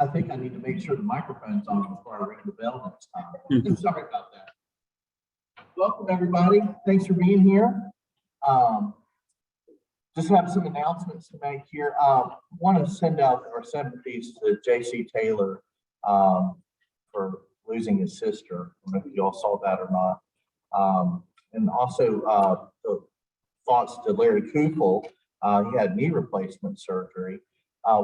I think I need to make sure the microphone's on before I ring the bell next time. Sorry about that. Welcome, everybody. Thanks for being here. Just have some announcements to make here. Want to send out our sympathies to J.C. Taylor for losing his sister. I don't know if you all saw that or not. And also the thoughts to Larry Kufel. He had knee replacement surgery.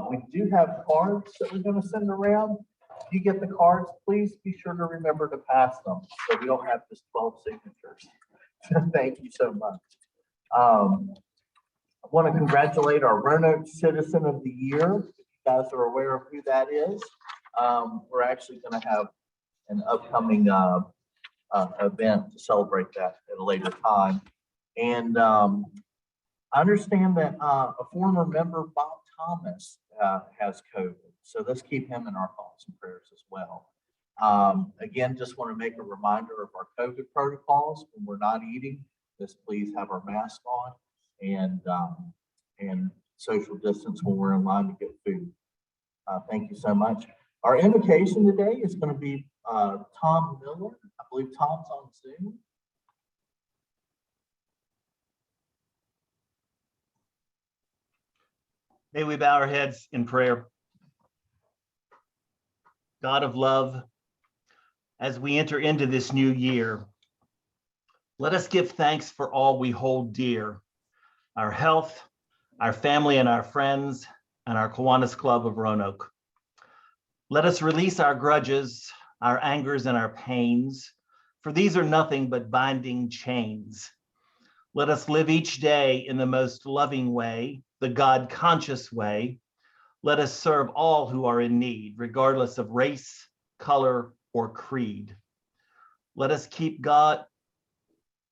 We do have cards that we're going to send around. If you get the cards, please be sure to remember to pass them so we don't have just 12 signatures. Thank you so much. I want to congratulate our Roanoke Citizen of the Year. If you guys are aware of who that is, we're actually going to have an upcoming event to celebrate that at a later time. And I understand that a former member, Bob Thomas, has COVID. So let's keep him in our thoughts and prayers as well. Again, just want to make a reminder of our COVID protocols. When we're not eating, just please have our mask on and social distance when we're in line to get food. Thank you so much. Our invocation today is going to be Tom Miller. I believe Tom's on Zoom. May we bow our heads in prayer. God of love, as we enter into this new year, let us give thanks for all we hold dear, our health, our family and our friends, and our Kiwanis Club of Roanoke. Let us release our grudges, our angers, and our pains, for these are nothing but binding chains. Let us live each day in the most loving way, the God-conscious way. Let us serve all who are in need, regardless of race, color, or creed. Let us keep God,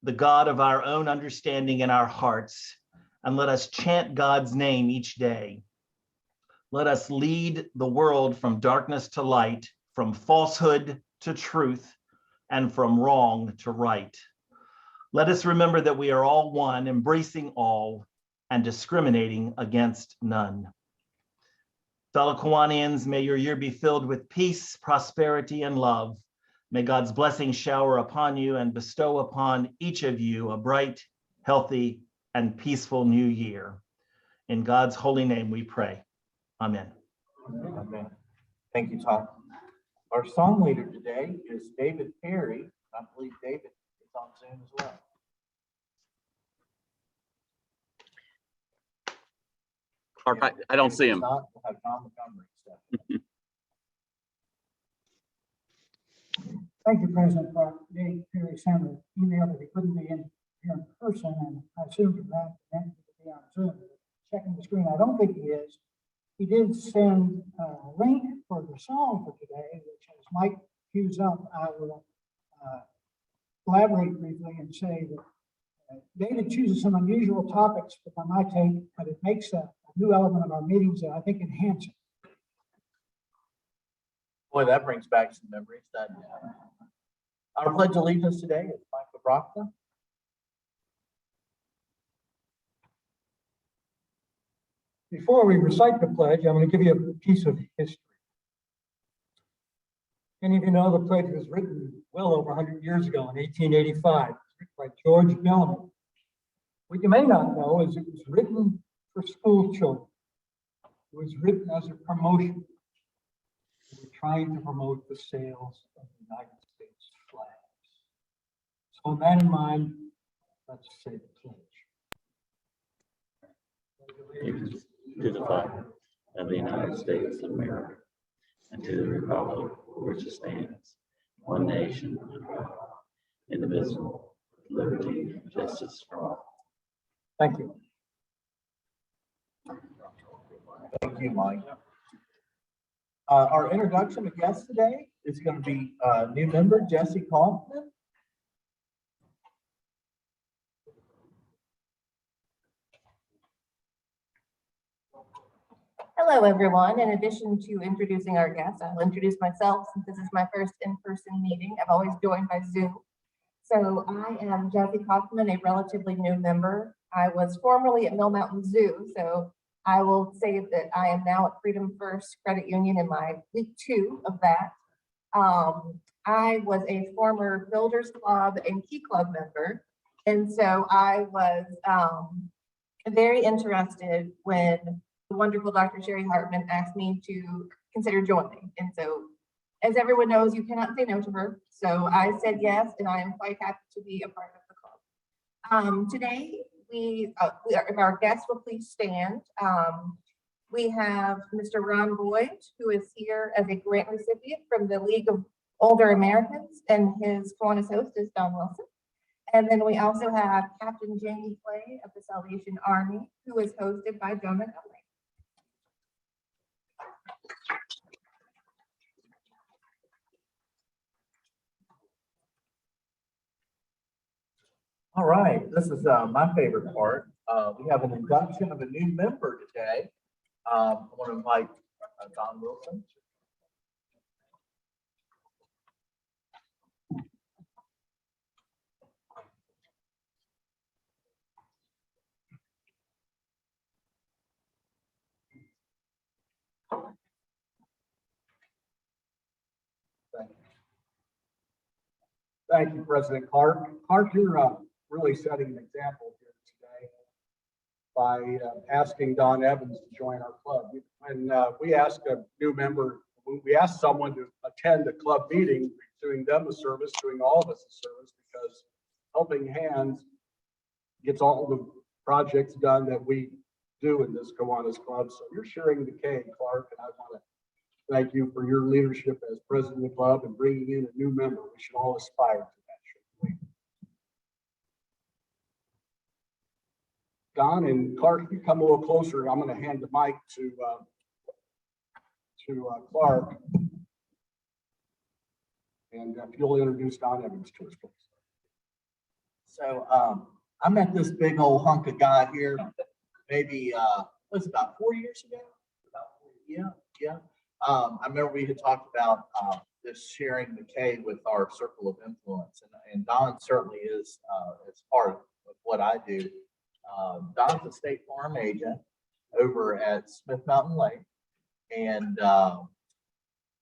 the God of our own understanding in our hearts, and let us chant God's name each day. Let us lead the world from darkness to light, from falsehood to truth, and from wrong to right. Let us remember that we are all one, embracing all and discriminating against none. Fellow Kiwanians, may your year be filled with peace, prosperity, and love. May God's blessings shower upon you and bestow upon each of you a bright, healthy, and peaceful new year. In God's holy name we pray. Amen. Amen. Thank you, Tom. Our song leader today is David Perry. I believe David is on Zoom as well. I don't see him. We'll have John Montgomery stuff. Thank you, President Clark. Dave Perry sent an email that he couldn't be in here in person, and I assumed that meant he could be on Zoom. Checking the screen, I don't think he is. He did send a link for the song for today, which as Mike cues up, I will elaborate briefly and say that David chooses some unusual topics for my take, but it makes a new element of our meetings that I think enhance it. Boy, that brings back some memories, doesn't it? Our pledge of allegiance today is Michael Brockton. Before we recite the pledge, I'm going to give you a piece of history. Any of you know the pledge was written well over 100 years ago in 1885. It was written by George Bellamy. What you may not know is it was written for school children. It was written as a promotion. We're trying to promote the sales of the United States flags. So with that in mind, let's say the pledge. To the flag of the United States of America and to the republic for which it stands, one nation, indivisible, with liberty and justice for all. Thank you. Thank you, Mike. Our introduction to guests today is going to be new member Jessie Kaufman. Hello, everyone. In addition to introducing our guests, I'll introduce myself since this is my first in-person meeting. I've always joined by Zoom. So I am Jessie Kaufman, a relatively new member. I was formerly at Mill Mountain Zoo, so I will say that I am now at Freedom First Credit Union in my week 2 of that. I was a former Builders Club and Key Club member, and so I was very interested when the wonderful Dr. Sherry Hartman asked me to consider joining. And so, as everyone knows, you cannot say no to her. So I said yes, and I am quite happy to be a part of the club. Today, if our guests will please stand. We have Mr. Ron Boyd, who is here as a grant recipient from the League of Older Americans, and his Kiwanis host is Don Wilson. And then we also have Captain Jamie Clay of the Salvation Army, who is hosted by Joe Montgomery. All right, this is my favorite part. We have an induction of a new member today. I want to invite Don Wilson. Thank you, President Clark. Clark, you're really setting an example here today by asking Don Evans to join our club. When we ask a new member, when we ask someone to attend a club meeting, we're doing them a service, doing all of us a service, because helping hands gets all the projects done that we do in this Kiwanis Club. So you're sharing the K, Clark, and I want to thank you for your leadership as president of the club and bringing in a new member. We should all aspire to that, shouldn't we? Don and Clark, you come a little closer. I'm going to hand the mic to Clark. And if you'll introduce Don Evans to us, please. So I met this big old hunk of guy here, maybe was about 4 years ago. Yeah. I remember we had talked about this sharing the K with our circle of influence, and Don certainly is part of what I do. Don's a State Farm agent over at Smith Mountain Lake, and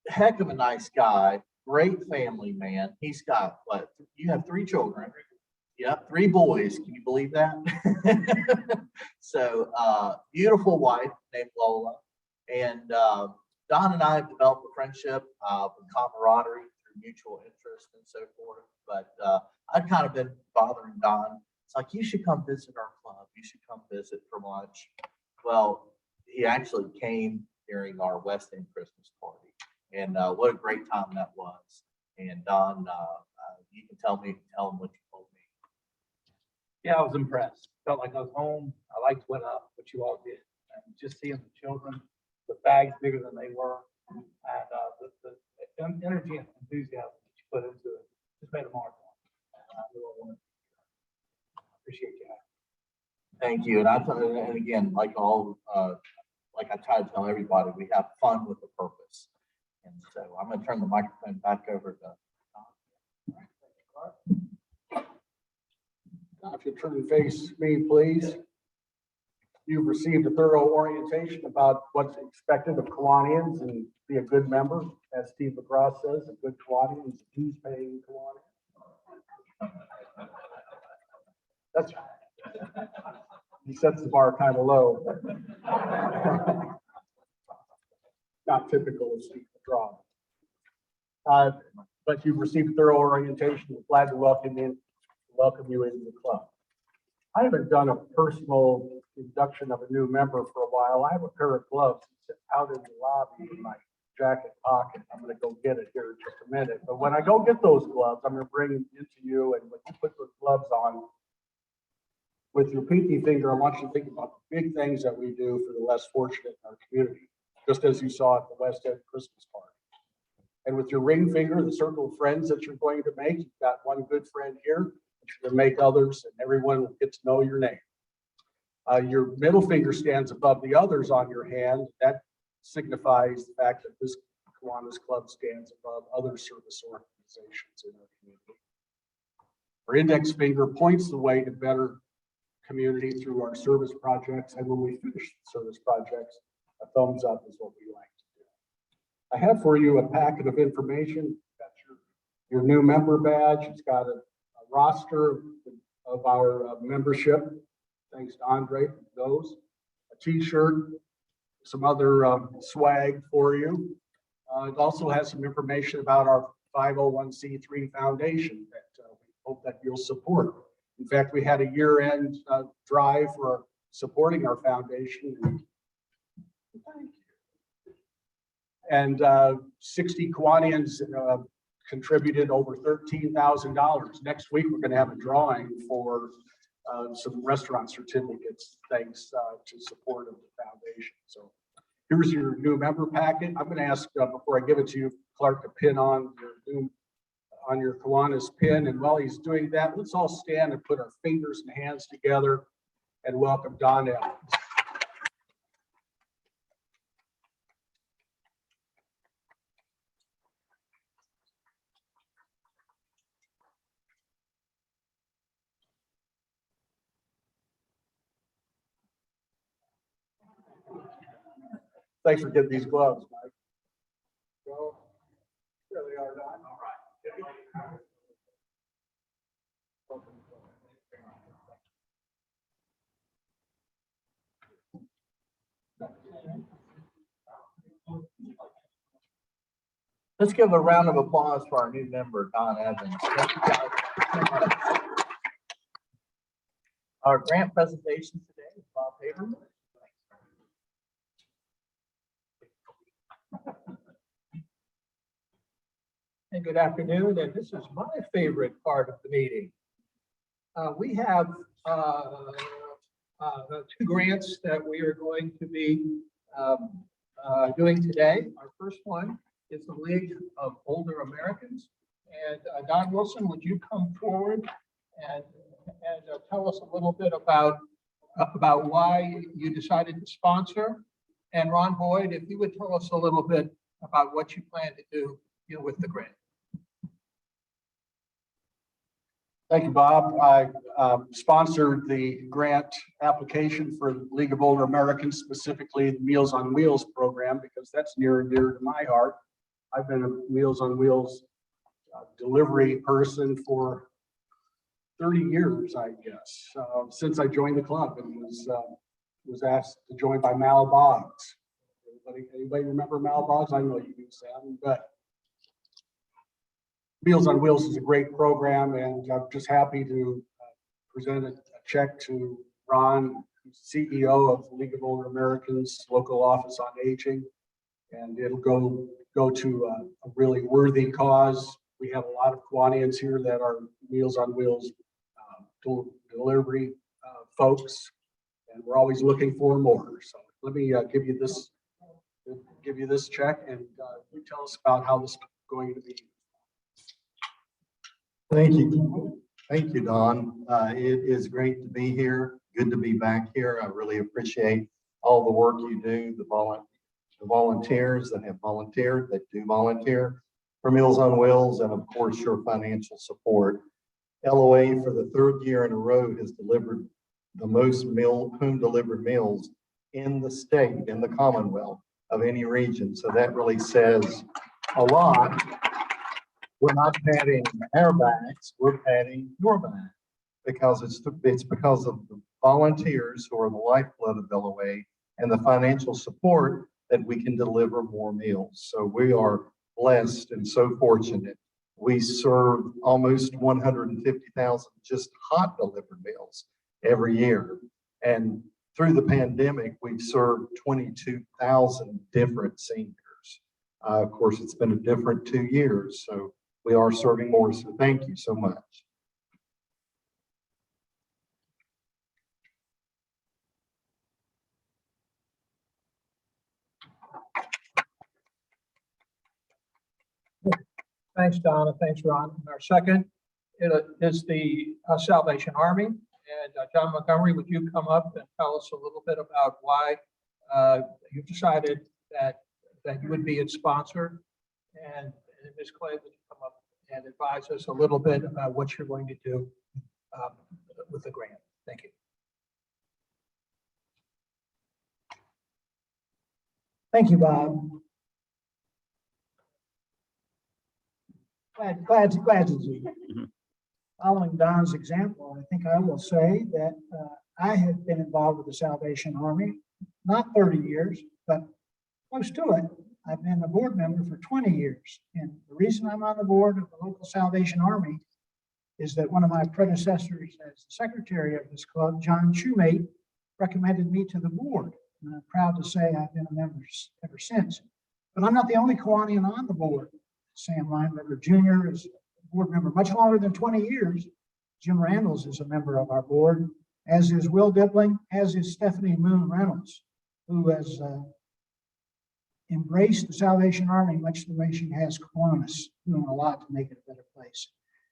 heck of a nice guy, great family man. He's got what? You have 3 children. Yep, 3 boys. Can you believe that? So beautiful wife named Lola, and Don and I have developed a friendship with camaraderie through mutual interest and so forth. But I've kind of been bothering Don. It's like, you should come visit our club. You should come visit for lunch. Well, he actually came during our West End Christmas party. And what a great time that was. And Don, you can tell him what you told me. Yeah, I was impressed. Felt like I was home. I liked what you all did. And just seeing the children, the bags bigger than they were, and the energy and enthusiasm that you put into it just made a mark on it. And I really want to appreciate you. Thank you. And again, like I try to tell everybody, we have fun with a purpose. And so I'm going to turn the microphone back over to Don. If you turn and face me, please. You've received a thorough orientation about what's expected of Kiwanians and be a good member. As Steve McGraw says, a good Kiwanian is a dues-paying Kiwanian. That's right. He sets the bar kind of low. Not typical of Steve McGraw. But you've received thorough orientation. We're glad to welcome you into the club. I haven't done a personal induction of a new member for a while. I have a pair of gloves out in the lobby in my jacket pocket. I'm going to go get it here in just a minute. But when I go get those gloves, I'm going to bring them into you. And when you put those gloves on with your pinky finger, I want you to think about the big things that we do for the less fortunate in our community, just as you saw at the West End Christmas party. And with your ring finger, the circle of friends that you're going to make, you've got one good friend here, you're going to make others, and everyone will get to know your name. Your middle finger stands above the others on your hand. That signifies the fact that this Kiwanis Club stands above other service organizations in our community. Our index finger points the way to better community through our service projects, and when we finish service projects, a thumbs up is what we like to do. I have for you a packet of information. Got your new member badge. It's got a roster of our membership. Thanks to Andre for those. A t-shirt, some other swag for you. It also has some information about our 501c3 foundation that we hope that you'll support. In fact, we had a year-end drive for supporting our foundation. And 60 Kiwanians contributed over $13,000. Next week, we're going to have a drawing for some restaurant certificates, thanks to support of the foundation. So here's your new member packet. I'm going to ask, before I give it to you, Clark, to pin on your Kiwanis pin. And while he's doing that, let's all stand and put our fingers and hands together and welcome Don Evans. Thanks for getting these gloves, Mike. So, there they are, Don. All right. Let's give a round of applause for our new member, Don Evans. Thank you, guys. Our grant presentation today is Bob Haberman. And good afternoon, and this is my favorite part of the meeting. We have two grants that we are going to be doing today. Our first one is the League of Older Americans. And Don Wilson, would you come forward and tell us a little bit about why you decided to sponsor? And Ron Boyd, if you would tell us a little bit about what you plan to do with the grant. Thank you, Bob. I sponsored the grant application for the League of Older Americans, specifically the Meals on Wheels program, because that's near and dear to my heart. I've been a Meals on Wheels delivery person for 30 years, I guess, since I joined the club and was asked to join by Mal Boggs. Anybody remember Mal Boggs? I know you do, Sam, but Meals on Wheels is a great program, and I'm just happy to present a check to Ron, who's CEO of the League of Older Americans Local Office on Aging, and it'll go to a really worthy cause. We have a lot of Kiwanians here that are Meals on Wheels delivery folks, and we're always looking for more. So let me give you this check, and you tell us about how this is going to be. Thank you. Thank you, Don. It is great to be here. Good to be back here. I really appreciate all the work you do, the volunteers that have volunteered, that do volunteer for Meals on Wheels, and of course, your financial support. LOA for the third year in a row has delivered the most home delivered meals in the state, in the Commonwealth, of any region. So that really says a lot. We're not patting our backs, we're patting your back, because it's because of the volunteers who are the lifeblood of LOA and the financial support that we can deliver more meals. So we are blessed and so fortunate. We serve almost 150,000 just hot delivered meals every year. And through the pandemic, we've served 22,000 different seniors. Of course, it's been a different 2 years, so we are serving more, so thank you so much. Thanks, Donna. Thanks, Ron. And our second is the Salvation Army. And John Montgomery, would you come up and tell us a little bit about why you decided that you would be its sponsor? And Ms. Clay, would you come up and advise us a little bit about what you're going to do with the grant? Thank you. Thank you, Bob. Glad to see you. Following Don's example, I think I will say that I have been involved with the Salvation Army, not 30 years, but close to it. I've been a board member for 20 years. And the reason I'm on the board of the local Salvation Army is that one of my predecessors as the secretary of this club, John Shoemate, recommended me to the board. And I'm proud to say I've been a member ever since. But I'm not the only Kiwanian on the board. Sam Lineberger Jr. is a board member much longer than 20 years. Jim Randalls is a member of our board, as is Will Dibling, as is Stephanie Moon Reynolds, who has embraced the Salvation Army much the way she has Kiwanis, doing a lot to make it a better place.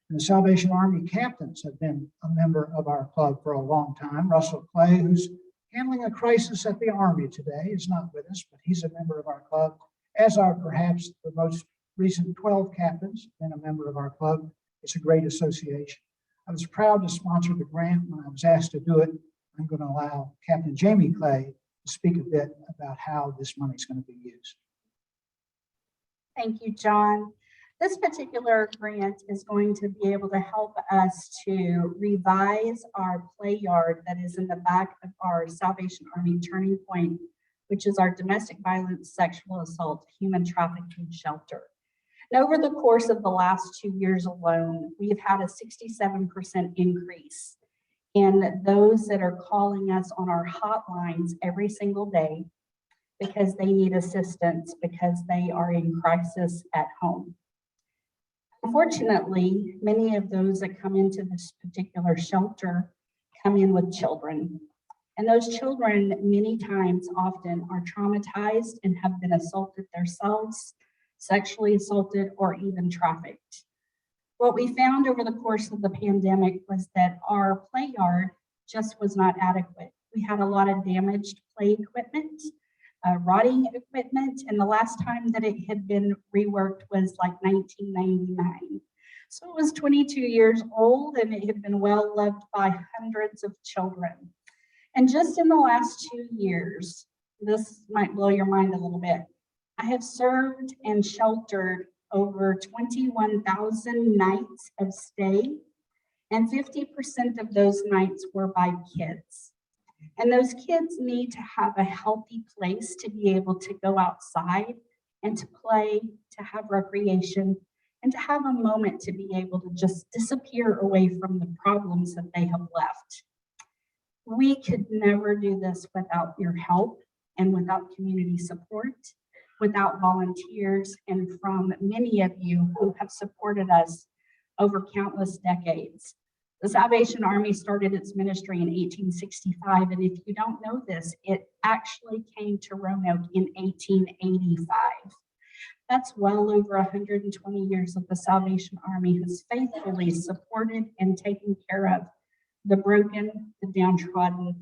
And the Salvation Army captains have been a member of our club for a long time. Russell Clay, who's handling a crisis at the Army today, is not with us, but he's a member of our club, as are perhaps the most recent 12 captains and a member of our club. It's a great association. I was proud to sponsor the grant. When I was asked to do it, I'm going to allow Captain Jamie Clay to speak a bit about how this money is going to be used. Thank you, John. This particular grant is going to be able to help us to revise our play yard that is in the back of our Salvation Army Turning Point, which is our domestic violence, sexual assault, human trafficking shelter. And over the course of the last 2 years alone, we've had a 67% increase in those that are calling us on our hotlines every single day because they need assistance, because they are in crisis at home. Unfortunately, many of those that come into this particular shelter come in with children. And those children, many times, often are traumatized and have been assaulted themselves, sexually assaulted, or even trafficked. What we found over the course of the pandemic was that our play yard just was not adequate. We had a lot of damaged play equipment, rotting equipment, and the last time that it had been reworked was like 1999. So it was 22 years old and it had been well loved by hundreds of children. And just in the last 2 years, this might blow your mind a little bit, I have served and sheltered over 21,000 nights of stay, and 50% of those nights were by kids. And those kids need to have a healthy place to be able to go outside and to play, to have recreation, and to have a moment to be able to just disappear away from the problems that they have left. We could never do this without your help and without community support, without volunteers, and from many of you who have supported us over countless decades. The Salvation Army started its ministry in 1865, and if you don't know this, it actually came to Roanoke in 1885. That's well over 120 years that the Salvation Army has faithfully supported and taken care of the broken, the downtrodden,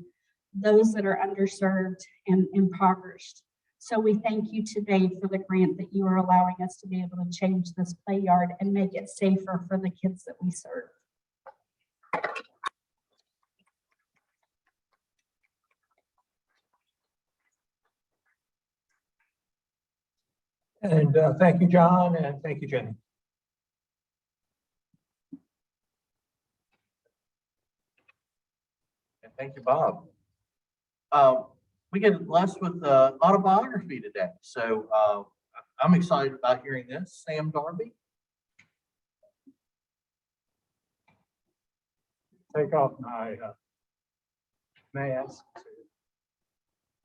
those that are underserved and impoverished. So we thank you today for the grant that you are allowing us to be able to change this play yard and make it safer for the kids that we serve. And thank you, John, and thank you, Jenny. And thank you, Bob. We get blessed with autobiography today. So I'm excited about hearing this. Sam Darby. Take off my mask to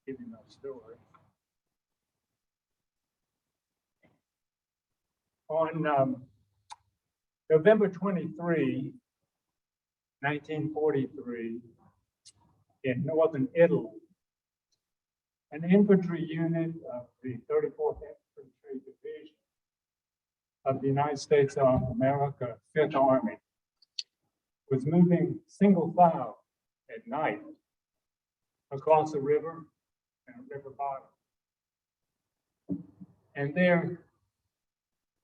give you my story. On November 23, 1943, in northern Italy, an infantry unit of the 34th Infantry Division of the United States of America, 5th Army, was moving single file night across the river and a river bottom. And their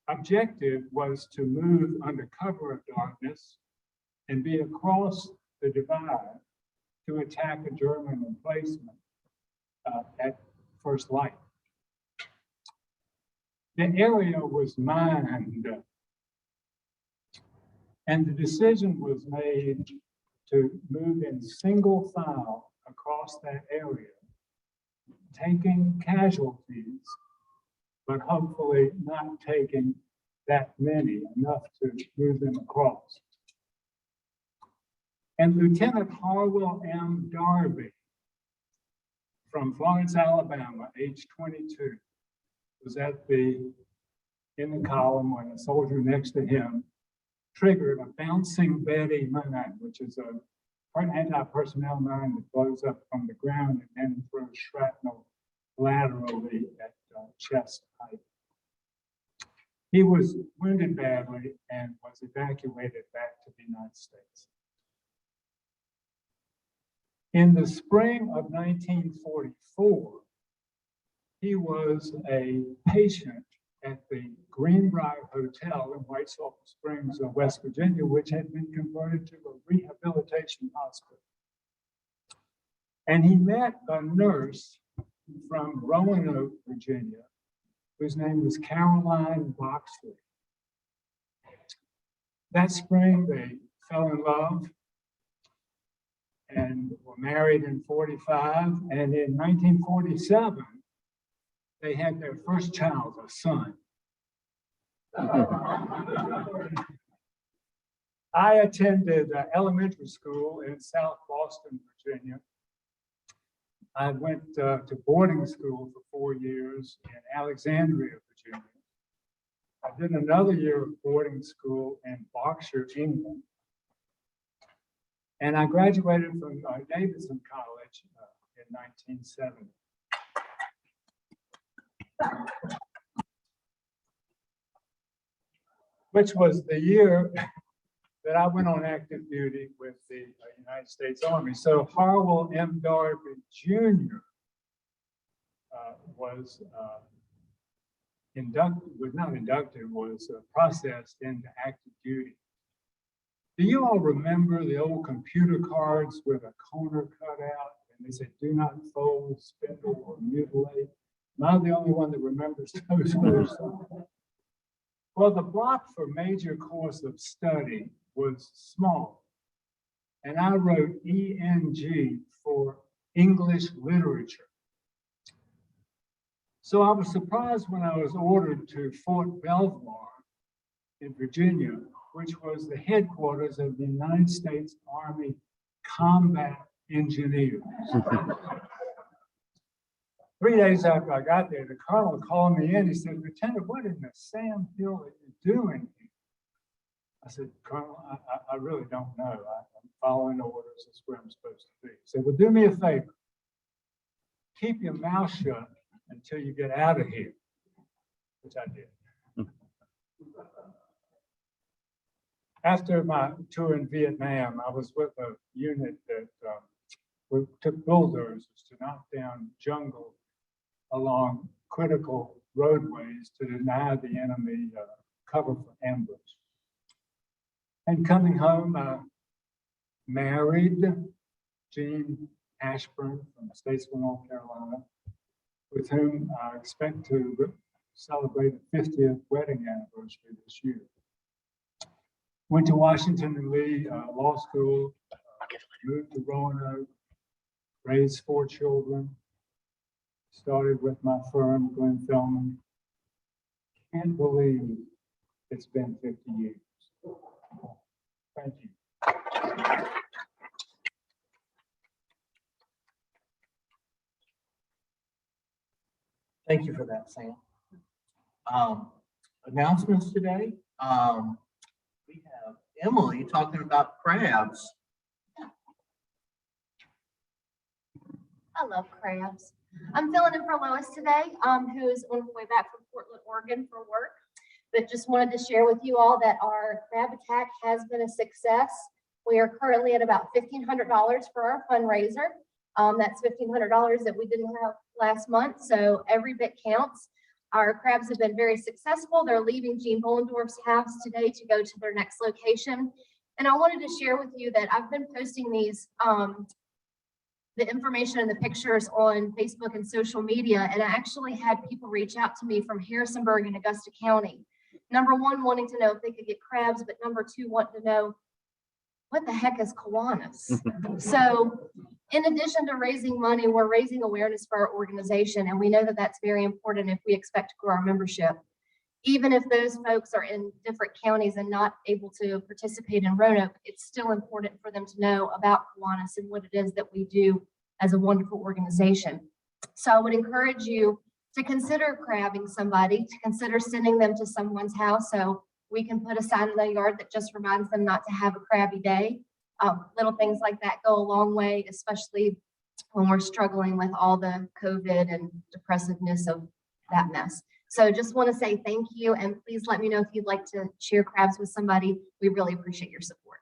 objective was to move under cover of darkness and be across the divide to attack a German emplacement at first light. The area was mined, and the decision was made to move in single file across that area, taking casualties, but hopefully not taking that many, enough to move them across. And Lieutenant Harwell M. Darby from Florence, Alabama, age 22, was in the column when a soldier next to him triggered a bouncing Betty mine, which is an anti-personnel mine that blows up from the ground and then throws shrapnel laterally at chest height. He was wounded badly and was evacuated back to the United States. In the spring of 1944, he was a patient at the Greenbrier Hotel in White Sulphur Springs, West Virginia, which had been converted to a rehabilitation hospital. And he met a nurse from Roanoke, Virginia, whose name was Caroline Boxley. That spring, they fell in love and were married in 45. And in 1947, they had their first child, a son. I attended elementary school in South Boston, Virginia. I went to boarding school for 4 years in Alexandria, Virginia. I did another year of boarding school in Berkshire, England. And I graduated from Davidson College in 1970. Which was the year that I went on active duty with the United States Army. So Harwell M. Darby Jr. Was processed into active duty. Do you all remember the old computer cards with a corner cut out and they said, "Do not fold, spindle, or mutilate"? Am I the only one that remembers those words? Well, the block for major course of study was small, and I wrote ENG for English literature. So I was surprised when I was ordered to Fort Belvoir in Virginia, which was the headquarters of the United States Army Combat Engineers. 3 days after I got there, the colonel called me in. He said, "Lieutenant, what in the Sam Hill are you doing here?" I said, "Colonel, I really don't know. I'm following orders. That's where I'm supposed to be." He said, "Well, do me a favor. Keep your mouth shut until you get out of here," which I did. After my tour in Vietnam, I was with a unit that we took bulldozers to knock down jungle along critical roadways to deny the enemy cover for ambush. And coming home, I married Jean Ashburn from Statesville, North Carolina, with whom I expect to celebrate the 50th wedding anniversary this year. Went to Washington and Lee Law School, moved to Roanoke, raised 4 children, started with my firm, Glenn Fellman. Can't believe it's been 50 years. Thank you. Thank you for that, Sam. Announcements today. We have Emily talking about crabs. I love crabs. I'm filling in for Lois today, who's on her way back from Portland, Oregon for work. But just wanted to share with you all that our crab attack has been a success. We are currently at about $1,500 for our fundraiser. That's $1,500 that we didn't have last month, so every bit counts. Our crabs have been very successful. They're leaving Gene Bollendorf's house today to go to their next location. And I wanted to share with you that I've been posting these, the information and the pictures on Facebook and social media, and I actually had people reach out to me from Harrisonburg and Augusta County. Number one, wanting to know if they could get crabs, but number two, wanting to know what the heck is Kiwanis? So in addition to raising money, we're raising awareness for our organization, and we know that that's very important if we expect to grow our membership. Even if those folks are in different counties and not able to participate in Roanoke, it's still important for them to know about Kiwanis and what it is that we do as a wonderful organization. So I would encourage you to consider crabbing somebody, to consider sending them to someone's house so we can put a sign in the yard that just reminds them not to have a crabby day. Little things like that go a long way, especially when we're struggling with all the COVID and depressiveness of that mess. So just want to say thank you, and please let me know if you'd like to share crabs with somebody. We really appreciate your support.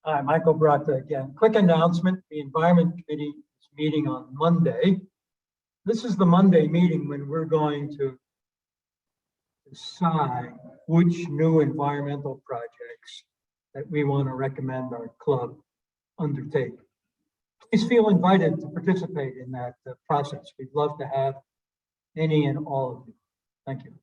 Hi, Michael Brata again. Quick announcement, the Environment Committee is meeting on Monday. This is the Monday meeting when we're going to decide which new environmental projects that we want to recommend our club undertake. Please feel invited to participate in that process. We'd love to have any and all of you. Thank you.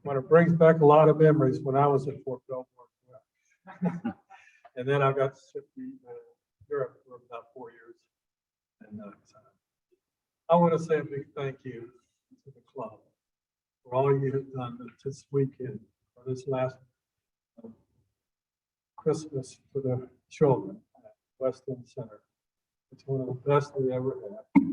When it brings back a lot of memories when I was at Fort Belvoir. And then I got to Europe for about 4 years. And I want to say a big thank you to the club for all you have done this weekend, or this last Christmas for the children at West End Center. It's one of the best we ever had.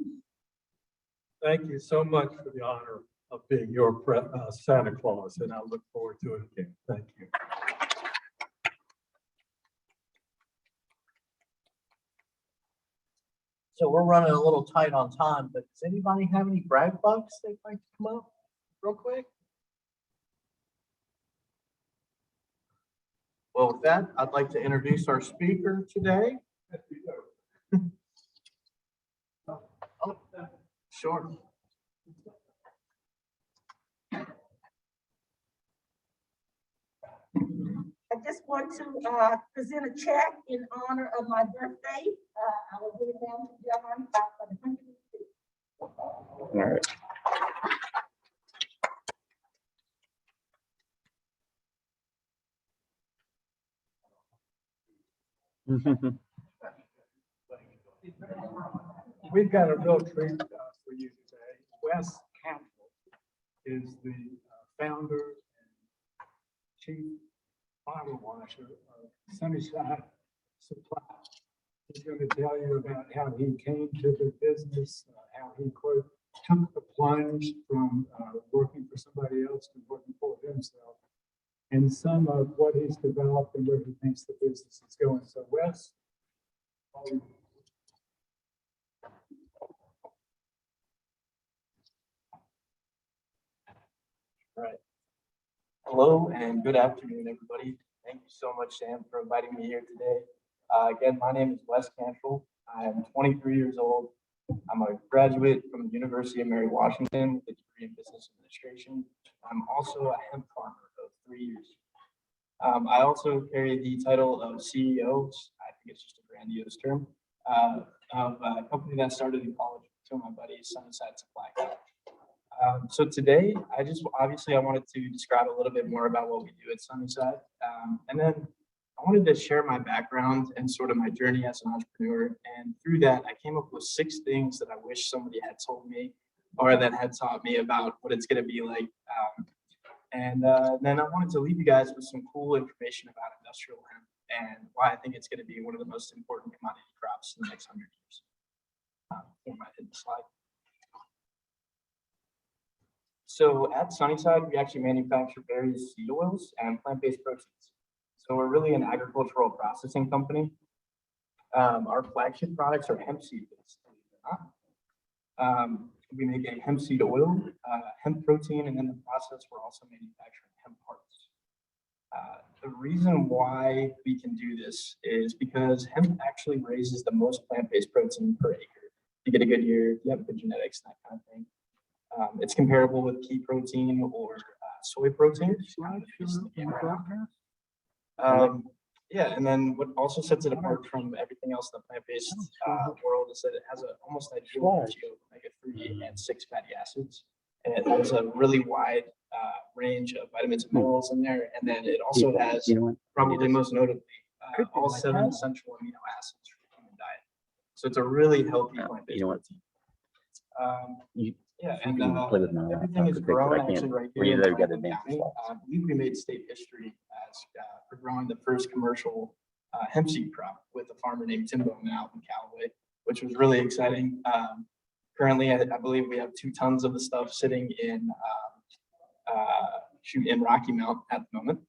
Thank you so much for the honor of being your Santa Claus, and I look forward to it again. Thank you. So we're running a little tight on time, but does anybody have any brag bucks they'd like to come up real quick? Well, with that, I'd like to introduce our speaker today. Oh, sure. I just want to present a check in honor of my birthday. I will give it down to John for the 102. All right. We've got a real treat for you today. Wes Cantrell is the founder and chief bottle washer of Sunnyside Supply. He's going to tell you about how he came to the business, how he quote took the plunge from working for somebody else to working for himself, and some of what he's developed and where he thinks the business is going. So Wes, Right. Hello and good afternoon, everybody. Thank you so much, Sam, for inviting me here today. Again, my name is Wes Cantrell. I am 23 years old. I'm a graduate from the University of Mary Washington with a degree in business administration. I'm also a hemp farmer of 3 years. I also carry the title of CEO. I think it's just a grandiose term, of a company that started in college with two of my buddies, Sunnyside Supply. So today, I wanted to describe a little bit more about what we do at Sunnyside. And then I wanted to share my background and sort of my journey as an entrepreneur. And through that, I came up with 6 things that I wish somebody had told me or that had taught me about what it's going to be like. And then I wanted to leave you guys with some cool information about industrial hemp and why I think it's going to be one of the most important commodity crops in the next 100 years. Before I hit the slide. So at Sunnyside, we actually manufacture various seed oils and plant-based proteins. So we're really an agricultural processing company. Our flagship products are hemp seed based. We make a hemp seed oil, hemp protein, and in the process, we're also manufacturing hemp parts. The reason why we can do this is because hemp actually raises the most plant-based protein per acre. You get a good year, you have good genetics, that kind of thing. It's comparable with pea protein or soy protein. Yeah, and then what also sets it apart from everything else in the plant-based world is that it has almost ideal ratio of omega-3 and 6 fatty acids. And it has a really wide range of vitamins and minerals in there. And then it also has, probably most notably, all 7 essential amino acids for the human diet. So it's a really healthy plant-based protein. Yeah, and everything is grown actually right here in Franklin County. I believe we made state history as for growing the first commercial hemp seed crop with a farmer named Tim Bowman out in Callaway, which was really exciting. Currently, I believe we have 2 tons of the stuff sitting in Rocky Mount at the moment.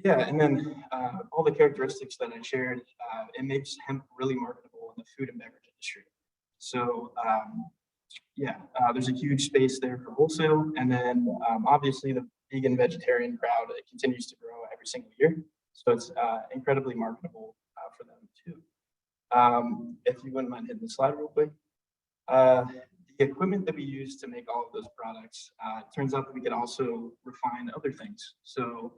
Yeah, and then all the characteristics that I shared, it makes hemp really marketable in the food and beverage industry. So yeah, there's a huge space there for wholesale. And then obviously the vegan vegetarian crowd, it continues to grow every single year. So it's incredibly marketable for them too. If you wouldn't mind hitting the slide real quick. The equipment that we use to make all of those products, it turns out that we can also refine other things. So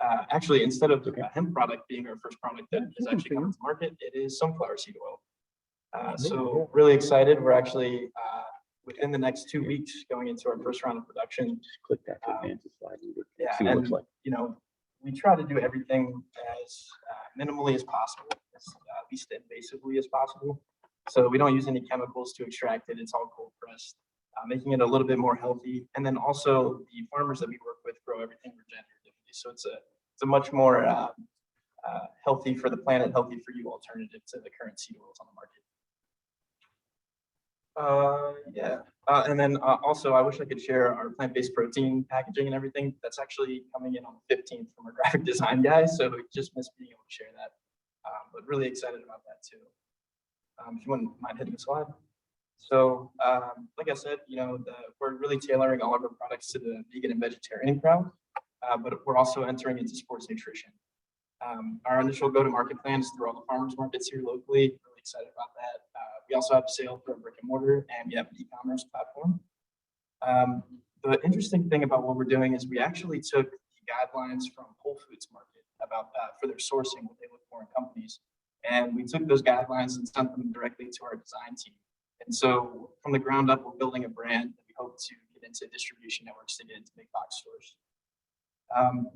actually, instead of a hemp product being our first product that is actually coming to market, it is sunflower seed oil. So really excited. We're actually within the next 2 weeks going into our first round of production. Just click that to advance the slide. Yeah, See what it and looks like. you know, we try to do everything as minimally as possible, as least invasively as possible. So we don't use any chemicals to extract it. It's all cold pressed, making it a little bit more healthy. And then also the farmers that we work with grow everything regeneratively. So it's a much more healthy for the planet, healthy for you alternative to the current seed oils on the market. And then also I wish I could share our plant-based protein packaging and everything. That's actually coming in on the 15th from our graphic design guy. So we just missed being able to share that. But really excited about that too. If you wouldn't mind hitting the slide. So like I said, you know, we're really tailoring all of our products to the vegan and vegetarian crowd, but we're also entering into sports nutrition. Our initial go-to-market plan is through all the farmers markets here locally. Really excited about that. We also have sales through a brick and mortar, and we have an e-commerce platform. The interesting thing about what we're doing is we actually took the guidelines from Whole Foods Market about for their sourcing, what they look for in companies. And we took those guidelines and sent them directly to our design team. And so from the ground up, we're building a brand that we hope to get into distribution networks to get into big box stores.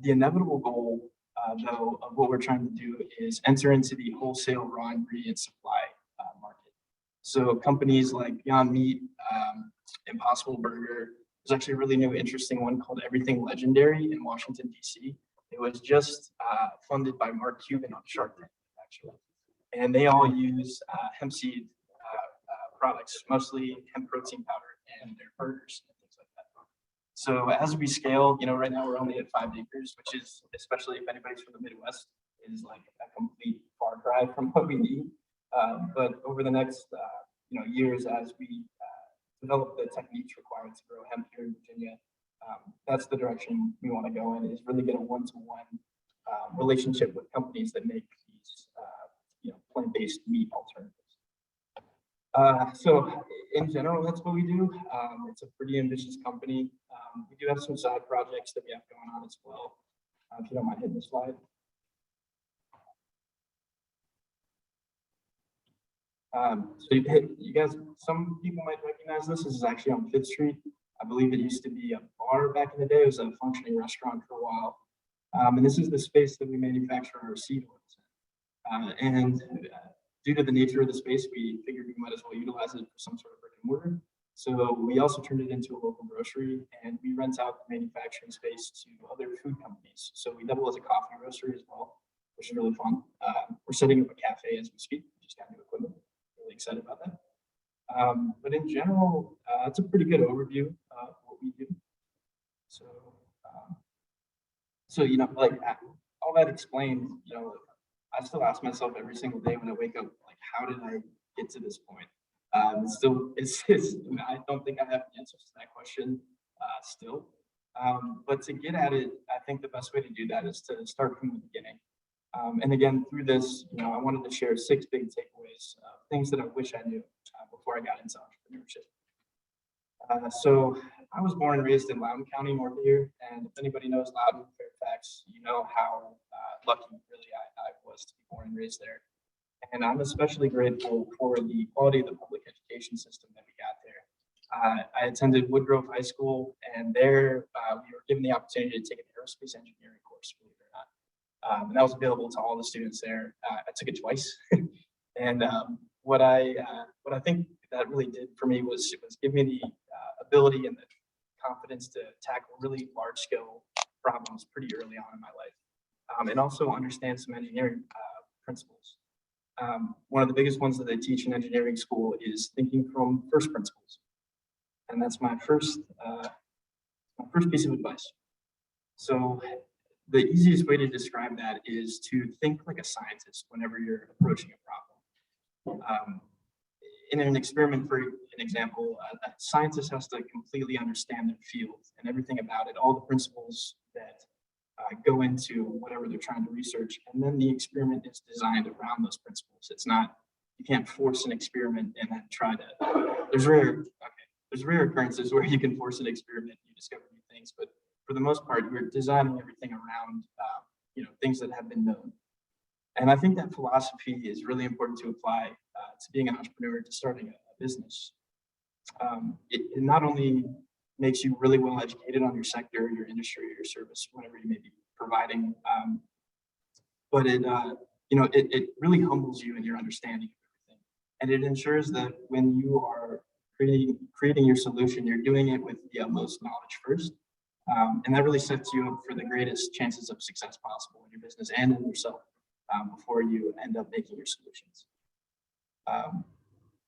The inevitable goal, though, of what we're trying to do is enter into the wholesale raw ingredient supply market. So companies like Beyond Meat, Impossible Burger, there's actually a really new, interesting one called Everything Legendary in Washington, D.C. It was just funded by Mark Cuban on Shark Tank, actually. And they all use hemp seed products, mostly hemp protein powder and their burgers and things like that. So as we scale, you know, right now we're only at 5 acres, which is, especially if anybody's from the Midwest, is like a complete far cry from what we need. But over the next, you know, years, as we develop the techniques required to grow hemp here in Virginia, that's the direction we want to go in, is really get a one-to-one relationship with companies that make these, you know, plant-based meat alternatives. So in general, that's what we do. It's a pretty ambitious company. We do have some side projects that we have going on as well. If you don't mind hitting the slide. So you guys, some people might recognize this. This is actually on 5th Street. I believe it used to be a bar back in the day. It was a functioning restaurant for a while. And this is the space that we manufacture our seed oils in. And due to the nature of the space, we figured we might as well utilize it for some sort of brick and mortar. So we also turned it into a local grocery, and we rent out the manufacturing space to other food companies. So we double as a coffee roastery as well, which is really fun. We're setting up a cafe as we speak. We just got new equipment. Really excited about that. But in general, it's a pretty good overview of what we do. So, like all that explained, I still ask myself every single day when I wake up, like, how did I get to this point? I don't think I have the answers to that question still. But to get at it, I think the best way to do that is to start from the beginning. And again, through this, I wanted to share 6 big takeaways, things that I wish I knew before I got into entrepreneurship. So I was born and raised in Loudoun County, north of here. And if anybody knows Loudoun, Fairfax, you know how lucky really I was to be born and raised there. And I'm especially grateful for the quality of the public education system that we got there. I attended Woodgrove High School, and there we were given the opportunity to take an aerospace engineering course, believe it or not. And that was available to all the students there. I took it twice. And what I think that really did for me was give me the ability and the confidence to tackle really large scale problems pretty early on in my life, and also understand some engineering principles. One of the biggest ones that they teach in engineering school is thinking from first principles. And that's my first piece of advice. So the easiest way to describe that is to think like a scientist whenever you're approaching a problem. In an experiment, for an example, a scientist has to completely understand their field and everything about it, all the principles that go into whatever they're trying to research. And then the experiment is designed around those principles. It's not, you can't force an experiment and then try to, there's rare occurrences where you can force an experiment, you discover new things, but for the most part, you're designing everything around, things that have been known. And I think that philosophy is really important to apply to being an entrepreneur, to starting a business. It not only makes you really well educated on your sector, your industry, or your service, whatever you may be providing, but it really humbles you in your understanding of everything. And it ensures that when you are creating your solution, you're doing it with the utmost knowledge first. And that really sets you up for the greatest chances of success possible in your business and in yourself before you end up making your solutions.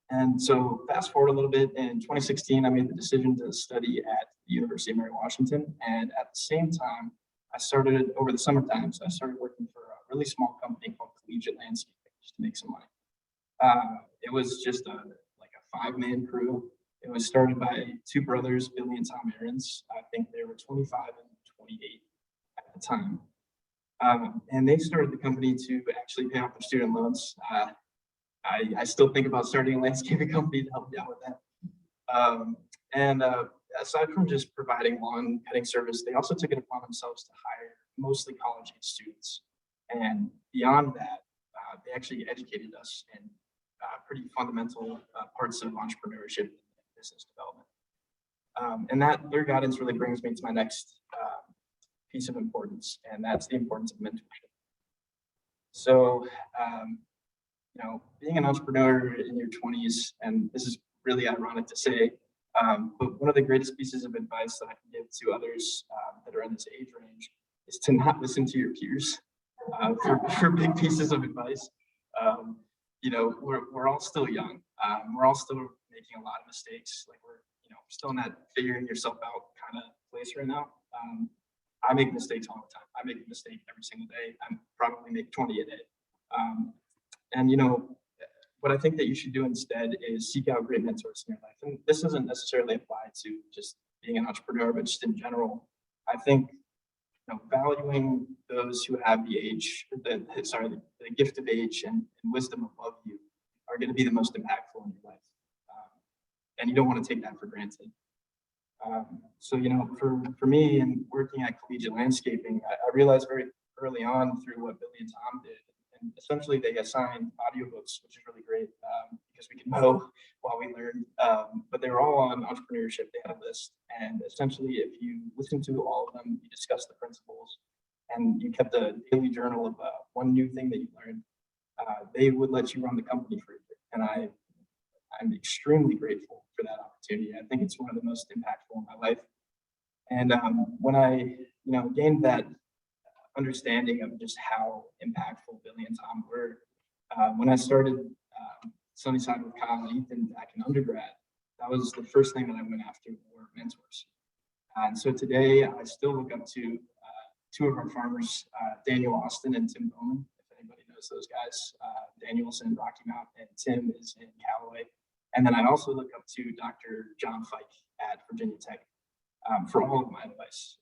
And so fast forward a little bit, in 2016, I made the decision to study at the University of Mary Washington. And at the same time, over the summer times, I started working for a really small company called Collegiate Landscaping just to make some money. It was just a 5-man crew. It was started by 2 brothers, Billy and Tom Aarons. I think they were 25 and 28 at the time. And they started the company to actually pay off their student loans. I still think about starting a landscaping company to help me out with that. Aside from just providing lawn cutting service, they also took it upon themselves to hire mostly college-age students. And beyond that, they actually educated us in pretty fundamental parts of entrepreneurship and business development. And that their guidance really brings me to my next piece of importance, and that's the importance of mentorship. So, being an entrepreneur in your 20s, and this is really ironic to say, but one of the greatest pieces of advice that I can give to others that are in this age range is to not listen to your peers for big pieces of advice. We're all still young. We're all still making a lot of mistakes. Like we're still in that figuring yourself out kind of place right now. I make mistakes all the time. I make a mistake every single day. I probably make 20 a day. And what I think that you should do instead is seek out great mentors in your life. And this doesn't necessarily apply to just being an entrepreneur, but just in general. I think valuing those who have the gift of age and wisdom above you are going to be the most impactful in your life. And you don't want to take that for granted. So, for me and working at Collegiate Landscaping, I realized very early on through what Billy and Tom did, and essentially they assigned audiobooks, which is really great because we can mow while we learn, but they were all on entrepreneurship. They had a list, and essentially if you listen to all of them, you discuss the principles, and you kept a daily journal of one new thing that you learned, they would let you run the company for a year. And I'm extremely grateful for that opportunity. I think it's one of the most impactful in my life. And when I, gained that understanding of just how impactful Billy and Tom were, when I started Sunnyside with Kyle and Ethan back in undergrad, that was the first thing that I went after were mentors. And so today I still look up to two of our farmers, Daniel Austin and Tim Bowman, if anybody knows those guys. Daniel's in Rocky Mount and Tim is in Callaway. And then I also look up to Dr. John Fike at Virginia Tech for all of my advice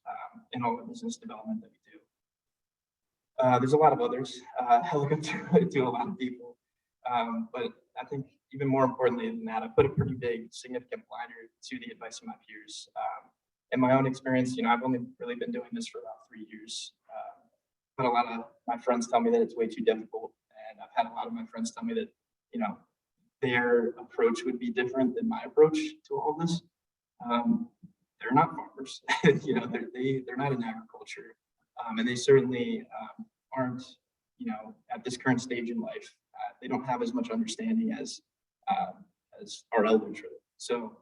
in all the business development that we do. There's a lot of others. I look up to a lot of people, but I think even more importantly than that, I put a pretty big significant liner to the advice of my peers. In my own experience, I've only really been doing this for about 3 years, but a lot of my friends tell me that it's way too difficult, and I've had a lot of my friends tell me that, their approach would be different than my approach to all this. They're not farmers, they're not in agriculture, and they certainly aren't, at this current stage in life. They don't have as much understanding as our elders. Really. So,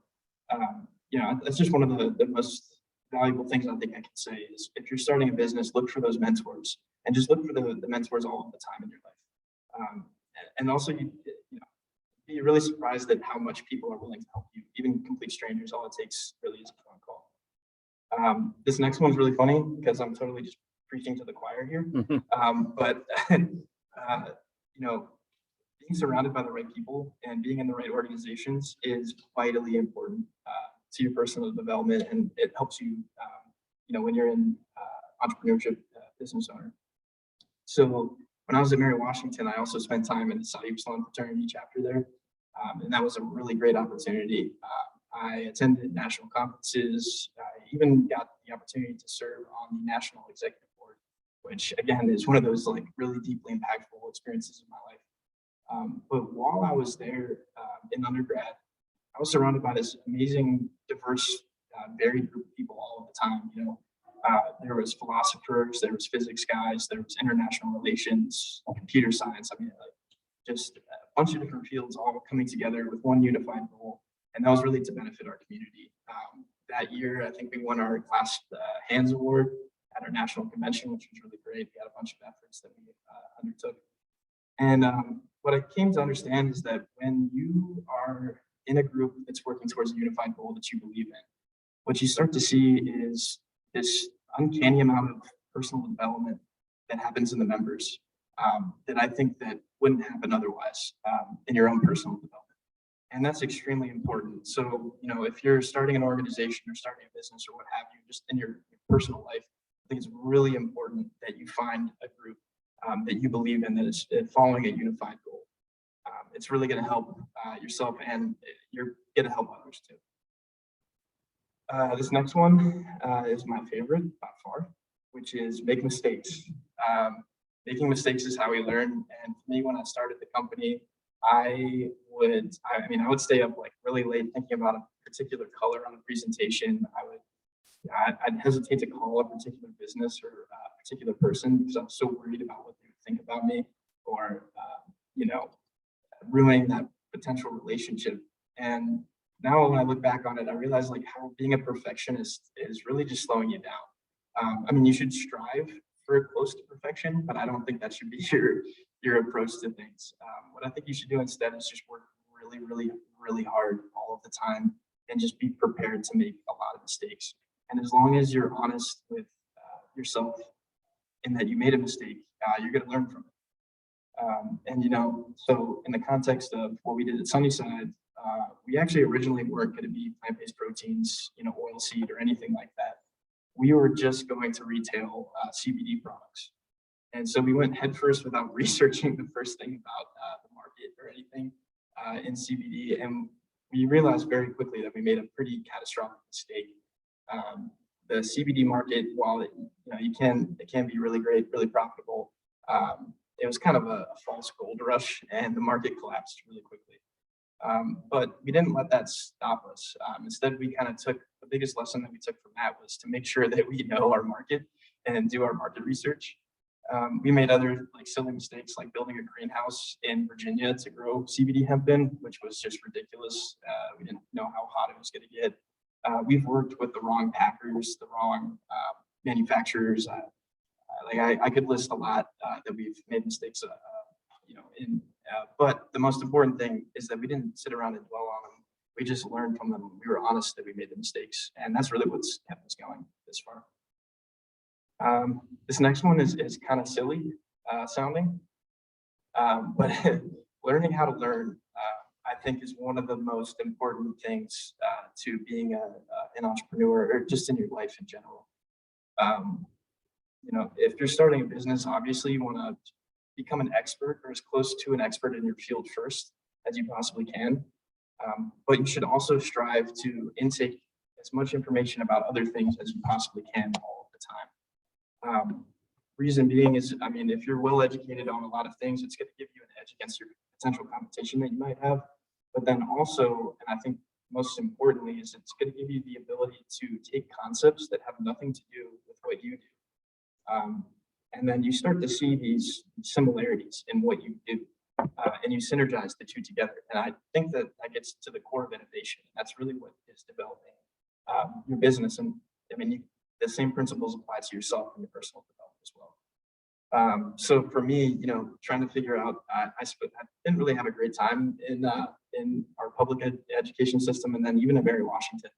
that's just one of the most valuable things I think I can say is if you're starting a business, look for those mentors and just look for the mentors all of the time in your life. And also, be really surprised at how much people are willing to help you, even complete strangers. All it takes really is a phone call. This next one's really funny because I'm totally just preaching to the choir here. But being surrounded by the right people and being in the right organizations is vitally important to your personal development, and it helps you, when you're in entrepreneurship, business owner. So when I was at Mary Washington, I also spent time in the Psi Upsilon fraternity chapter there, and that was a really great opportunity. I attended national conferences. I even got the opportunity to serve on the national executive board, which again is one of those like really deeply impactful experiences in my life. But while I was there in undergrad, I was surrounded by this amazing, diverse, varied group of people all of the time. There was philosophers, there was physics guys, there was international relations, computer science. I mean, just a bunch of different fields all coming together with one unified goal. And that was really to benefit our community. That year, I think we won our class hands award at our national convention, which was really great. We had a bunch of efforts that we undertook. And what I came to understand is that when you are in a group that's working towards a unified goal that you believe in, what you start to see is this uncanny amount of personal development that happens in the members that I think that wouldn't happen otherwise in your own personal development. And that's extremely important. So, if you're starting an organization or starting a business or what have you, just in your personal life, I think it's really important that you find a group that you believe in that is following a unified goal. It's really going to help yourself, and you're going to help others too. This next one is my favorite by far, which is make mistakes. Making mistakes is how we learn. And for me, when I started the company, I would stay up like really late thinking about a particular color on a presentation. I'd hesitate to call a particular business or a particular person because I'm so worried about what they would think about me, or ruining that potential relationship. And now when I look back on it, I realize like how being a perfectionist is really just slowing you down. You should strive for close to perfection, but I don't think that should be your approach to things. What I think you should do instead is just work really, really, really hard all of the time and just be prepared to make a lot of mistakes. And as long as you're honest with yourself in that you made a mistake, you're going to learn from it. So in the context of what we did at Sunnyside, we actually originally weren't going to be plant-based proteins, oilseed or anything like that. We were just going to retail CBD products. And so we went headfirst without researching the first thing about the market or anything in CBD. And we realized very quickly that we made a pretty catastrophic mistake. The CBD market, while it can be really great, really profitable, it was kind of a false gold rush, and the market collapsed really quickly. But we didn't let that stop us. Instead, we kind of took the biggest lesson that we took from that was to make sure that we know our market and do our market research. We made other silly mistakes, like building a greenhouse in Virginia to grow CBD hemp in, which was just ridiculous. We didn't know how hot it was going to get. We've worked with the wrong packers, the wrong manufacturers. I could list a lot that we've made mistakes, But the most important thing is that we didn't sit around and dwell on them. We just learned from them. We were honest that we made the mistakes, and that's really what's kept us going this far. This next one is kind of silly sounding, but learning how to learn, I think, is one of the most important things to being an entrepreneur or just in your life in general. You know, if you're starting a business, obviously you want to become an expert or as close to an expert in your field first as you possibly can. But you should also strive to intake as much information about other things as you possibly can all of the time. Reason being is, I mean, if you're well educated on a lot of things, it's going to give you an edge against your potential competition that you might have. But then also, and I think most importantly, is it's going to give you the ability to take concepts that have nothing to do with what you do. And then you start to see these similarities in what you do, and you synergize the two together. And I think that gets to the core of innovation. That's really what is developing your business. And I mean, the same principles apply to yourself and your personal development as well. So for me, you know, trying to figure out, I didn't really have a great time in our public education system, and then even in Mary Washington,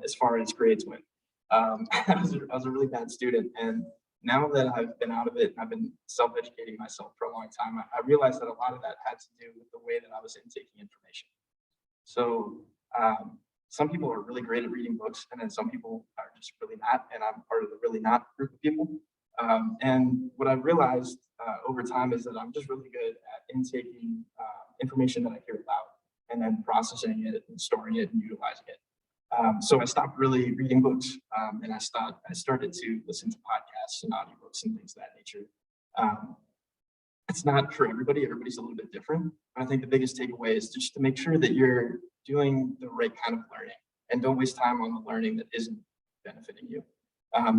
as far as grades went. I was a really bad student, and now that I've been out of it, and I've been self-educating myself for a long time, I realized that a lot of that had to do with the way that I was intaking information. So some people are really great at reading books, and then some people are just really not, and I'm part of the really not group of people. And what I've realized over time is that I'm just really good at intaking information that I hear aloud, and then processing it and storing it and utilizing it. So I stopped really reading books, and I started to listen to podcasts and audiobooks and things of that nature. It's not for everybody. Everybody's a little bit different. I think the biggest takeaway is just to make sure that you're doing the right kind of learning and don't waste time on the learning that isn't benefiting you.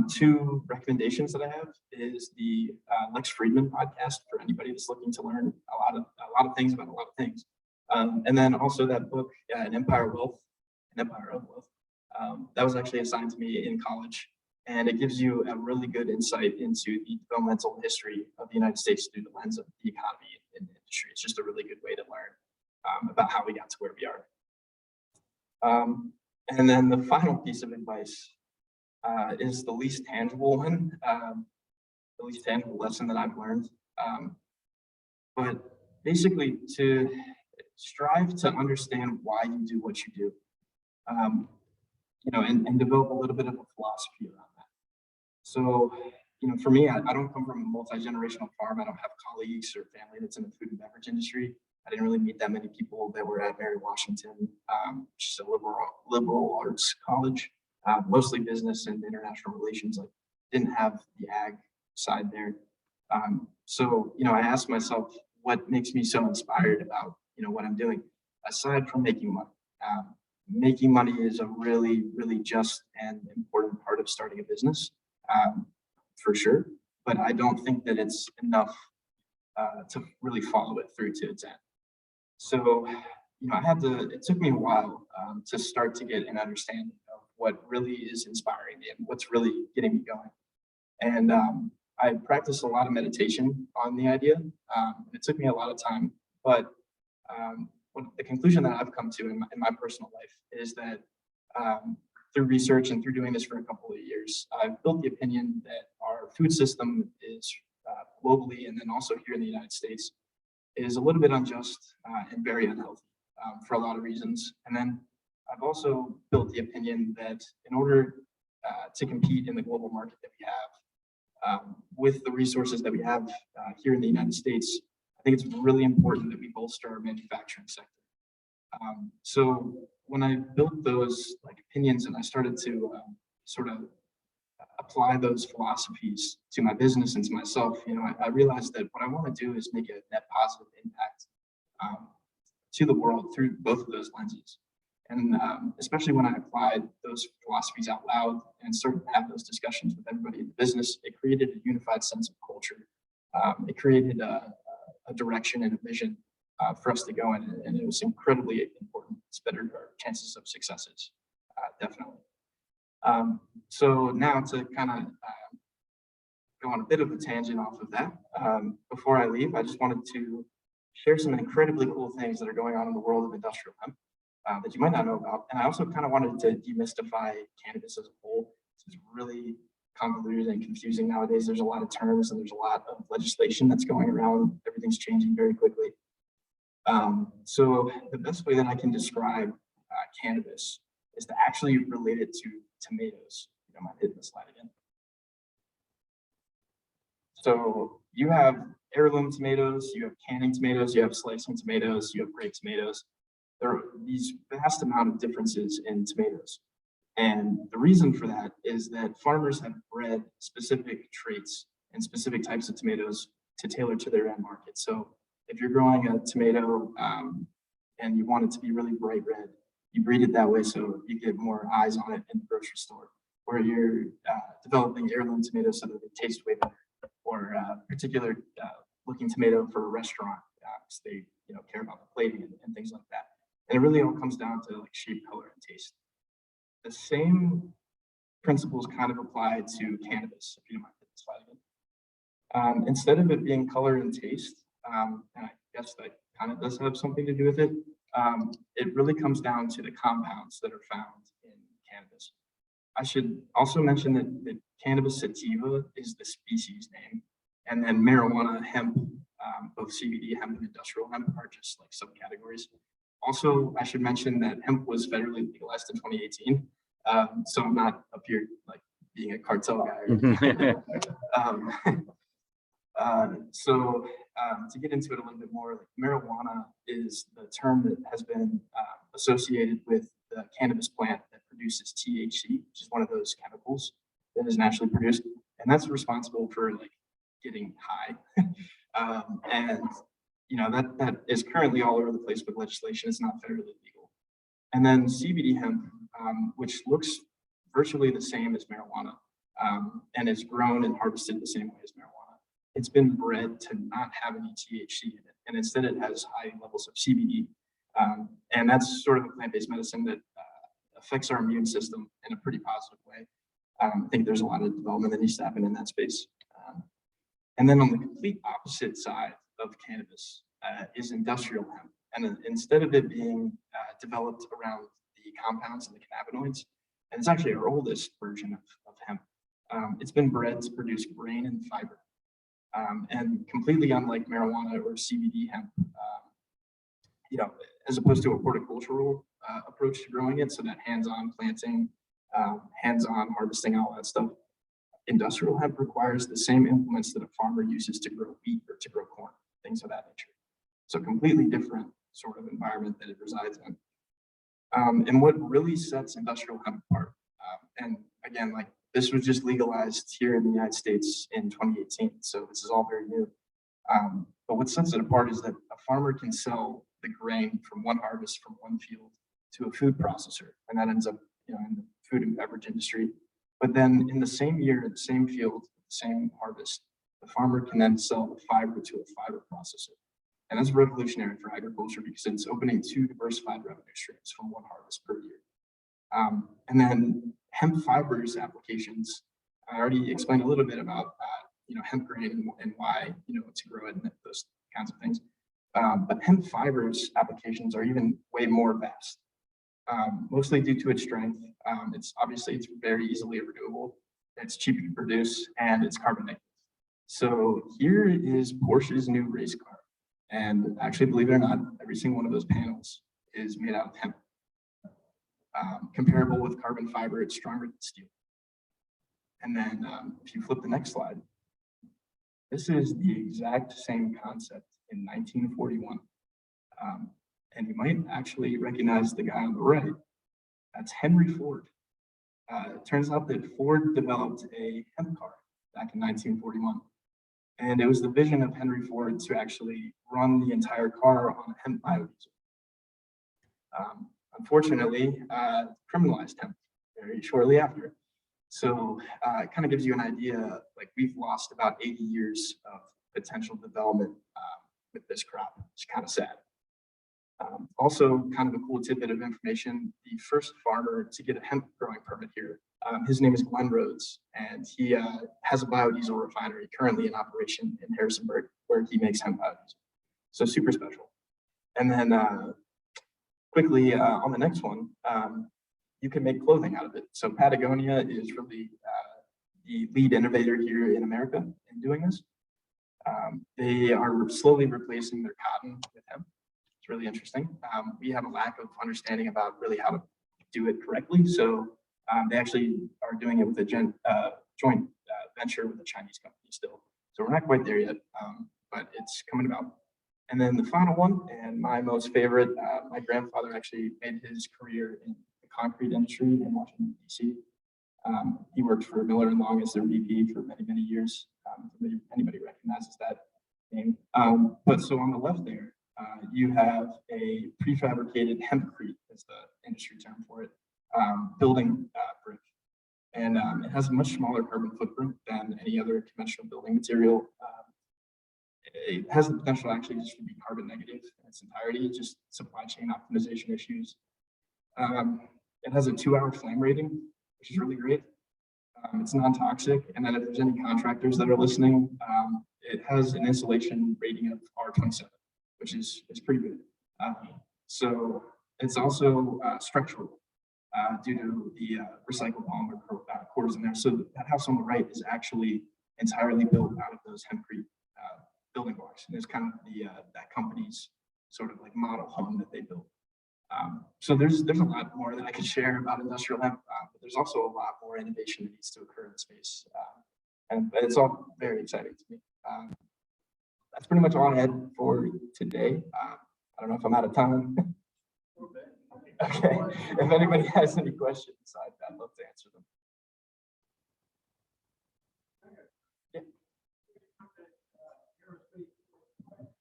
Two recommendations that I have is the Lex Friedman podcast for anybody that's looking to learn a lot of things about a lot of things. And then also that book, An Empire of Wealth. That was actually assigned to me in college, and it gives you a really good insight into the developmental history of the United States through the lens of the economy and the industry. It's just a really good way to learn about how we got to where we are. And then the final piece of advice is the least tangible one, the least tangible lesson that I've learned. But basically, to strive to understand why you do what you do. You know, and develop a little bit of a philosophy around that. So, you know, for me, I don't come from a multi-generational farm. I don't have colleagues or family that's in the food and beverage industry. I didn't really meet that many people that were at Mary Washington, which is a liberal arts college, mostly business and international relations. Like, didn't have the ag side there. So, you know, I asked myself, what makes me so inspired about, you know, what I'm doing, aside from making money. Making money is a really, really just and important part of starting a business, for sure. But I don't think that it's enough to really follow it through to its end. So, you know, it took me a while to start to get an understanding of what really is inspiring me and what's really getting me going. And I practiced a lot of meditation on the idea. It took me a lot of time, but the conclusion that I've come to in my personal life is that through research and through doing this for a couple of years, I've built the opinion that our food system is globally, and then also here in the United States, is a little bit unjust and very unhealthy for a lot of reasons. And then I've also built the opinion that in order to compete in the global market that we have, with the resources that we have here in the United States, I think it's really important that we bolster our manufacturing sector. So when I built those opinions and I started to sort of apply those philosophies to my business and to myself, you know, I realized that what I want to do is make a net positive impact to the world through both of those lenses. And especially when I applied those philosophies out loud and started to have those discussions with everybody in the business, it created a unified sense of culture. It created a direction and a vision for us to go in, and it was incredibly important. It's bettered our chances of successes, definitely. So now to kind of go on a bit of a tangent off of that, before I leave, I just wanted to share some incredibly cool things that are going on in the world of industrial hemp that you might not know about. And I also kind of wanted to demystify cannabis as a whole. It's really convoluted and confusing nowadays. There's a lot of terms and there's a lot of legislation that's going around. Everything's changing very quickly. So the best way that I can describe cannabis is to actually relate it to tomatoes. You don't mind hitting the slide again. So you have heirloom tomatoes, you have canning tomatoes, you have slicing tomatoes, you have grape tomatoes. There are these vast amount of differences in tomatoes. And the reason for that is that farmers have bred specific traits and specific types of tomatoes to tailor to their end market. So if you're growing a tomato and you want it to be really bright red, you breed it that way so you get more eyes on it in the grocery store. Or you're developing heirloom tomatoes so that they taste way better. Or a particular looking tomato for a restaurant because they care about the plating and things like that. And it really all comes down to like shape, color, and taste. The same principles kind of apply to cannabis, if you don't mind hitting the slide again. Instead of it being color and taste, and I guess that kind of does have something to do with it, it really comes down to the compounds that are found in cannabis. I should also mention that cannabis sativa is the species name, and then marijuana, hemp, both CBD, hemp, and industrial hemp are just like subcategories. Also, I should mention that hemp was federally legalized in 2018, so I'm not up here like being a cartel guy. To get into it a little bit more, like marijuana is the term that has been associated with the cannabis plant that produces THC, which is one of those chemicals that is naturally produced, and that's responsible for like getting high. That is currently all over the place with legislation. It's not federally legal. And then CBD hemp, which looks virtually the same as marijuana, and is grown and harvested the same way as marijuana. It's been bred to not have any THC in it, and instead it has high levels of CBD. And that's sort of a plant-based medicine that affects our immune system in a pretty positive way. I think there's a lot of development that needs to happen in that space. And then on the complete opposite side of cannabis is industrial hemp. And instead of it being developed around the compounds and the cannabinoids, and it's actually our oldest version of hemp, it's been bred to produce grain and fiber. And completely unlike marijuana or CBD hemp, as opposed to a horticultural approach to growing it, so that hands-on planting, hands-on harvesting, all that stuff, industrial hemp requires the same implements that a farmer uses to grow wheat or to grow corn, things of that nature. So completely different sort of environment that it resides in. And what really sets industrial hemp apart, and again, like this was just legalized here in the United States in 2018, so this is all very new. But what sets it apart is that a farmer can sell the grain from one harvest from one field to a food processor, and that ends up in the food and beverage industry. But then in the same year, in the same field, the same harvest, the farmer can then sell the fiber to a fiber processor. And that's revolutionary for agriculture because it's opening two diversified revenue streams from one harvest per year. And then hemp fibers applications, I already explained a little bit about hemp grain and why to grow it and those kinds of things. But hemp fibers applications are even way more vast, mostly due to its strength. It's very easily renewable. It's cheap to produce and it's carbon negative. So here is Porsche's new race car. And actually, believe it or not, every single one of those panels is made out of hemp. Comparable with carbon fiber, it's stronger than steel. And then if you flip the next slide, this is the exact same concept in 1941. And you might actually recognize the guy on the right. That's Henry Ford. It turns out that Ford developed a hemp car back in 1941. And it was the vision of Henry Ford to actually run the entire car on a hemp biodiesel. Unfortunately, criminalized hemp very shortly after. So it kind of gives you an idea, like we've lost about 80 years of potential development with this crop. It's kind of sad. Also, kind of a cool tidbit of information, the first farmer to get a hemp growing permit here, his name is Glenn Rhodes, and he has a biodiesel refinery currently in operation in Harrisonburg, where he makes hemp biodiesel. So super special. And then quickly on the next one, you can make clothing out of it. So Patagonia is really the lead innovator here in America in doing this. They are slowly replacing their cotton with hemp. It's really interesting. We have a lack of understanding about really how to do it correctly. So they actually are doing it with a joint venture with a Chinese company still. So we're not quite there yet, but it's coming about. And then the final one, and my most favorite, my grandfather actually made his career in the concrete industry in Washington, D.C. He worked for Miller & Long as their VP for many, many years. If anybody recognizes that name. But so on the left there, you have a prefabricated hempcrete, is the industry term for it, building brick. And it has a much smaller carbon footprint than any other conventional building material. It has the potential actually just to be carbon negative in its entirety, just supply chain optimization issues. It has a 2-hour flame rating, which is really great. It's non-toxic. And then if there's any contractors that are listening, it has an insulation rating of R27, which is pretty good. So it's also structural due to the recycled polymer cores in there. So that house on the right is actually entirely built out of those hempcrete building blocks. And it's kind of the that company's sort of like model home that they built. So there's a lot more that I could share about industrial hemp, but there's also a lot more innovation that needs to occur in the space. And it's all very exciting to me. That's pretty much all I had for today. I don't know if I'm out of time. Okay, if anybody has any questions, I'd love to answer them. Yeah.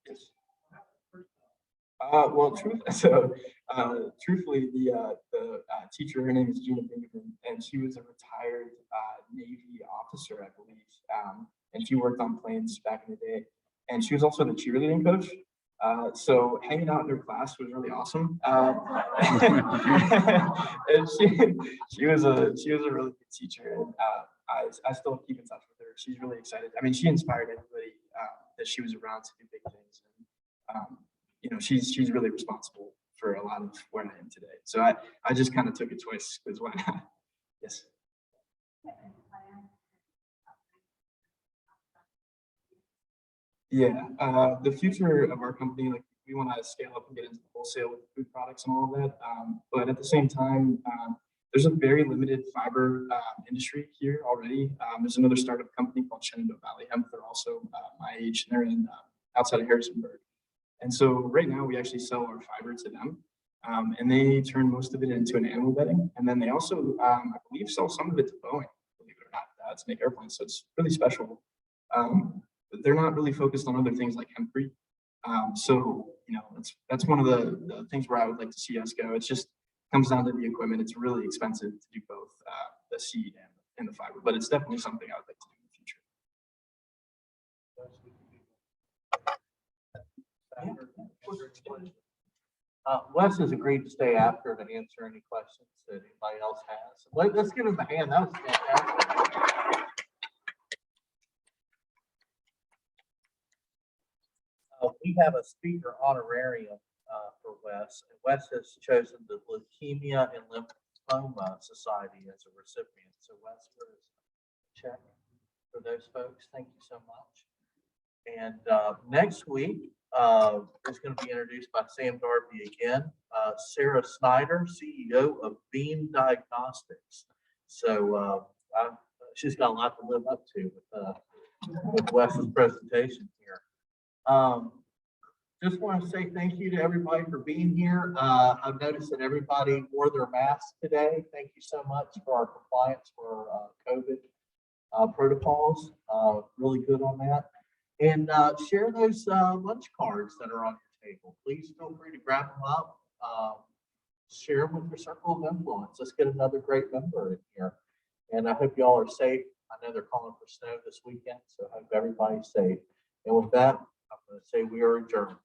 Yes. Well, truthfully, the teacher, her name is Gina Bingaman, and she was a retired Navy officer, I believe. And she worked on planes back in the day. And she was also the cheerleading coach. So hanging out in her class was really awesome. And she was a really good teacher. And I still keep in touch with her. She's really excited. I mean, she inspired everybody that she was around to do big things. And, you know, she's really responsible for a lot of where I am today. So I just kind of took a choice because why not? Yes. Yeah, the future of our company, like we want to scale up and get into wholesale with food products and all of that. But at the same time, there's a very limited fiber industry here already. There's another startup company called Shenandoah Valley Hemp. They're also my age. They're in outside of Harrisonburg. And so right now we actually sell our fiber to them. And they turn most of it into an animal bedding. And then they also, I believe, sell some of it to Boeing, believe it or not, to make airplanes. So it's really special. But they're not really focused on other things like hempcrete. So, you know, that's one of the things where I would like to see us go. It just comes down to the equipment. It's really expensive to do both the seed and the fiber, but it's definitely something I would like to do in the future. Wes has agreed to stay after to answer any questions that anybody else has. Let's give him a hand. That was fantastic. We have a speaker honorarium for Wes. And Wes has chosen the Leukemia and Lymphoma Society as a recipient. So Wes, here's a check for those folks. Thank you so much. And next week is going to be introduced by Sam Darby again. Sarah Snyder, CEO of Beam Diagnostics. So she's got a lot to live up to with Wes's presentation here. Just want to say thank you to everybody for being here. I've noticed that everybody wore their masks today. Thank you so much for our compliance for COVID protocols. Really good on that. And share those lunch cards that are on your table. Please feel free to grab them up. Share them with your circle of influence. Let's get another great member in here. And I hope you all are safe. I know they're calling for snow this weekend, so I hope everybody's safe. And with that, I'm going to say we are adjourned.